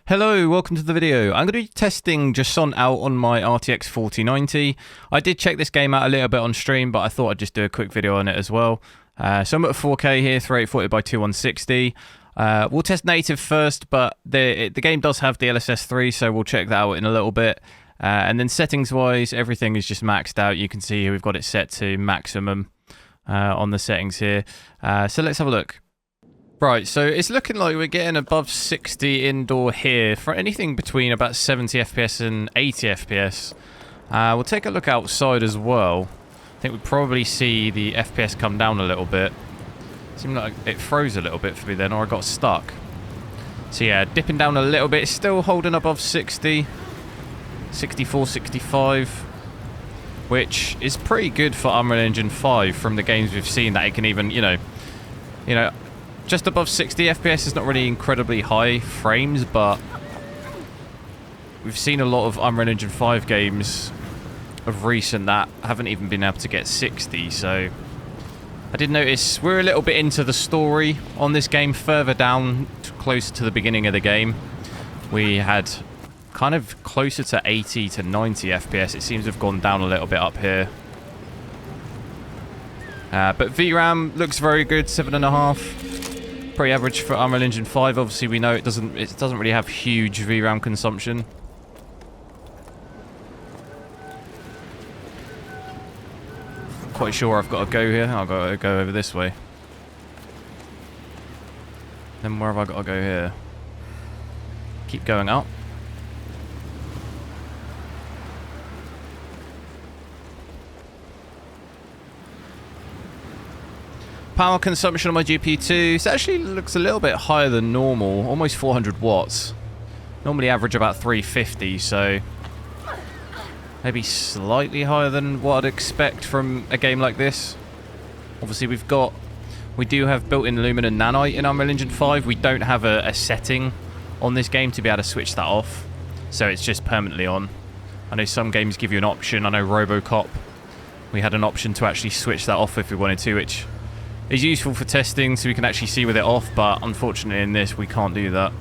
Hello, welcome to the video. I'm going to be testing Jusant out on my RTX 4090. I did check this game out a little bit on stream, but I thought I'd just do a quick video on it as well. So I'm at 4K here, 3840 by 2160. We'll test native first, but the game does have DLSS 3, so we'll check that out in a little bit. And then settings-wise, everything is just maxed out. You can see here we've got it set to maximum on the settings here. So let's have a look. Right, so it's looking like we're getting above 60 indoor here for anything between about 70 FPS and 80 FPS. We'll take a look outside as well. I think we'll probably see the FPS come down a little bit. Seemed like it froze a little bit for me then, or I got stuck. So yeah, dipping down a little bit, still holding above 60. 64, 65. Which is pretty good for Unreal Engine 5 from the games we've seen, that it can even, you know, just above 60 FPS is not really incredibly high frames, but we've seen a lot of Unreal Engine 5 games of recent that haven't even been able to get 60, so I did notice we're a little bit into the story on this game. Further down, closer to the beginning of the game, we had kind of closer to 80 to 90 FPS. It seems to have gone down a little bit up here. But VRAM looks very good, 7.5. Pretty average for Unreal Engine 5. Obviously, we know it doesn't really have huge VRAM consumption. I'm quite sure I've got to go here. I've got to go over this way. Then where have I got to go here? Keep going up. Power consumption on my GPU 2, it actually looks a little bit higher than normal, almost 400 watts. Normally average about 350, so maybe slightly higher than what I'd expect from a game like this. Obviously we do have built-in Lumen and Nanite in Unreal Engine 5. We don't have a setting on this game to be able to switch that off, so it's just permanently on. I know some games give you an option. I know Robocop, we had an option to actually switch that off if we wanted to, which is useful for testing so we can actually see with it off, but unfortunately in this we can't do that.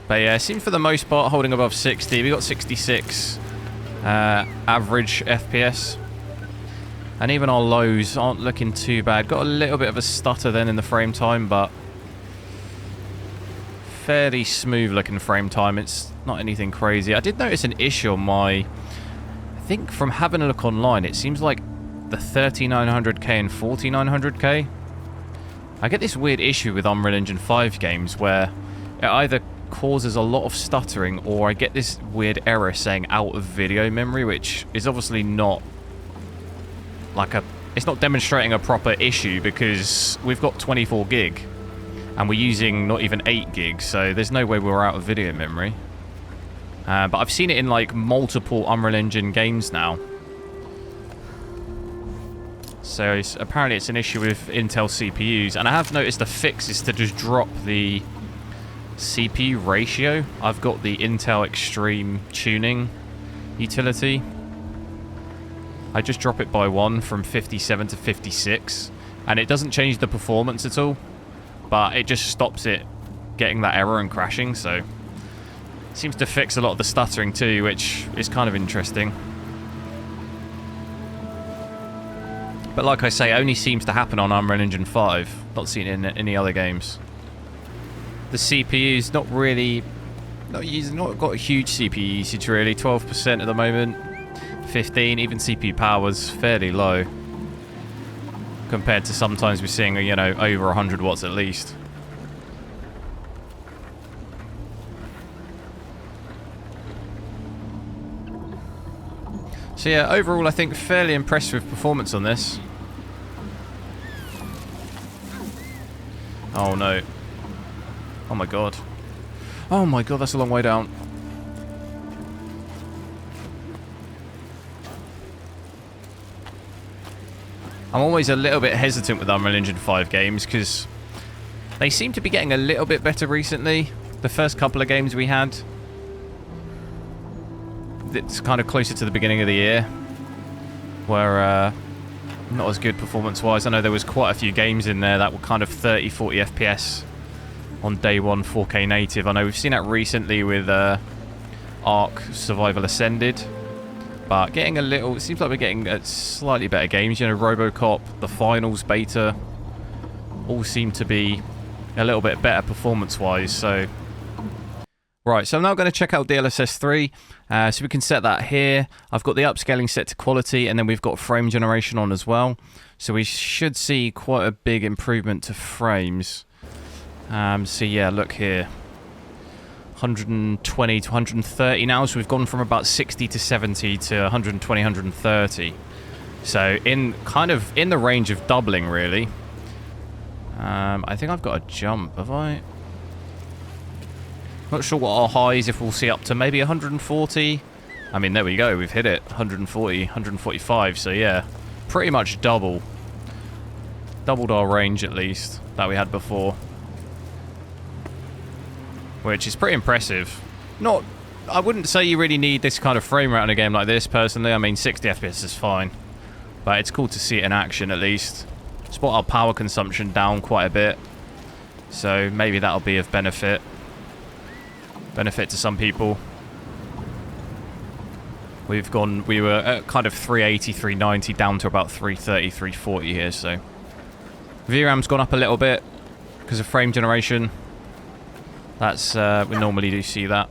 But yeah, it seems for the most part holding above 60. We got 66 average FPS. And even our lows aren't looking too bad. Got a little bit of a stutter then in the frame time, but fairly smooth looking frame time. It's not anything crazy. I did notice an issue on my... I think from having a look online, it seems like the 3900K and 4900K, I get this weird issue with Unreal Engine 5 games where it either causes a lot of stuttering or I get this weird error saying out of video memory, which is obviously not like it's not demonstrating a proper issue because we've got 24 gig and we're using not even 8 gig, so there's no way we're out of video memory. But I've seen it in like multiple Unreal Engine games now. So apparently it's an issue with Intel CPUs. And I have noticed a fix is to just drop the CPU ratio. I've got the Intel Extreme Tuning utility. I just drop it by 1 from 57 to 56. And it doesn't change the performance at all. But it just stops it getting that error and crashing, so... Seems to fix a lot of the stuttering too, which is kind of interesting. But like I say, only seems to happen on Unreal Engine 5. Not seen it in any other games. The CPU's not got a huge CPU usage really. 12% at the moment. 15, even CPU power's fairly low. Compared to sometimes we're seeing, you know, over 100 watts at least. So yeah, overall I think fairly impressed with performance on this. Oh no. Oh my god. Oh my god, that's a long way down. I'm always a little bit hesitant with Unreal Engine 5 games because they seem to be getting a little bit better recently. The first couple of games we had, it's kind of closer to the beginning of the year, where not as good performance-wise. I know there was quite a few games in there that were kind of 30, 40 FPS on day one 4K native. I know we've seen that recently with Ark Survival Ascended, but getting a little... It seems like we're getting slightly better games. You know, Robocop, the Finals beta, all seem to be a little bit better performance-wise, so... Right, so I'm now going to check out DLSS 3, so we can set that here. I've got the upscaling set to quality, and then we've got frame generation on as well. So we should see quite a big improvement to frames. So yeah, look here. 120 to 130 now, so we've gone from about 60 to 70 to 120, 130. So in the range of doubling, really. I think I've got a jump, have I? Not sure what our highs, if we'll see up to maybe 140. I mean, there we go, we've hit it. 140, 145, so yeah. Pretty much doubled our range, at least, that we had before. Which is pretty impressive. I wouldn't say you really need this kind of frame rate in a game like this, personally. I mean, 60 FPS is fine. But it's cool to see it in action, at least. It's brought our power consumption down quite a bit. So maybe that'll be of benefit to some people. We were at kind of 380, 390 down to about 330, 340 here, so VRAM's gone up a little bit because of frame generation. That's we normally do see that.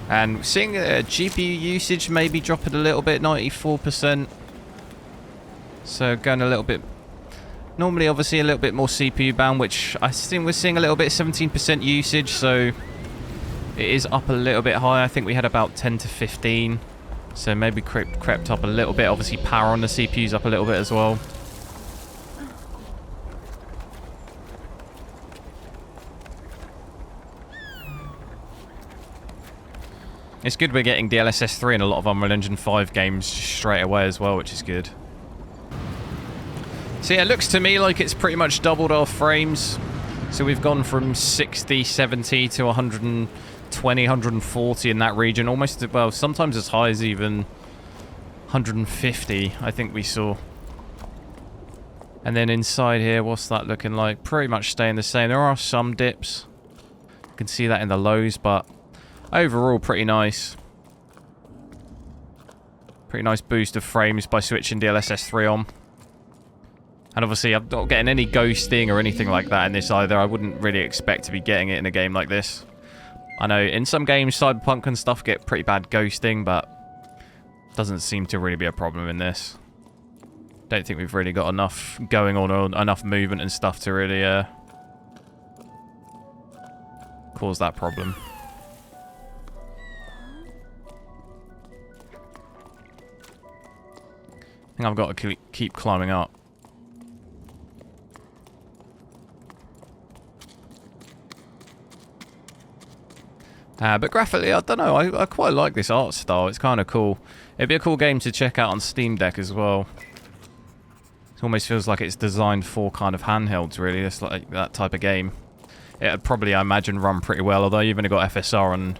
And seeing GPU usage maybe dropping a little bit, 94%. So going a little bit. Normally, obviously, a little bit more CPU bound, which I think we're seeing a little bit, 17% usage, so it is up a little bit high. I think we had about 10 to 15, so maybe crept up a little bit. Obviously, power on the CPU's up a little bit as well. It's good we're getting DLSS 3 in a lot of Unreal Engine 5 games straight away as well, which is good. So yeah, it looks to me like it's pretty much doubled our frames. So we've gone from 60, 70 to 120, 140 in that region. Almost, well, sometimes as high as even 150, I think we saw. And then inside here, what's that looking like? Pretty much staying the same. There are some dips. You can see that in the lows, but overall pretty nice. Pretty nice boost of frames by switching DLSS 3 on. And obviously, I'm not getting any ghosting or anything like that in this either. I wouldn't really expect to be getting it in a game like this. I know in some games, Cyberpunk and stuff get pretty bad ghosting, but doesn't seem to really be a problem in this. Don't think we've really got enough going on or enough movement and stuff to really cause that problem. I think I've got to keep climbing up. But graphically, I don't know, I quite like this art style. It's kind of cool. It'd be a cool game to check out on Steam Deck as well. It almost feels like it's designed for kind of handhelds, really. It's like that type of game. It'd probably, I imagine, run pretty well, although you've only got FSR on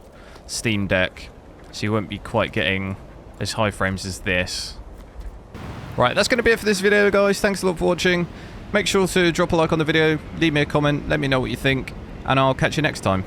Steam Deck, so you won't be quite getting as high frames as this. Right, that's going to be it for this video, guys. Thanks a lot for watching. Make sure to drop a like on the video, leave me a comment, let me know what you think, and I'll catch you next time.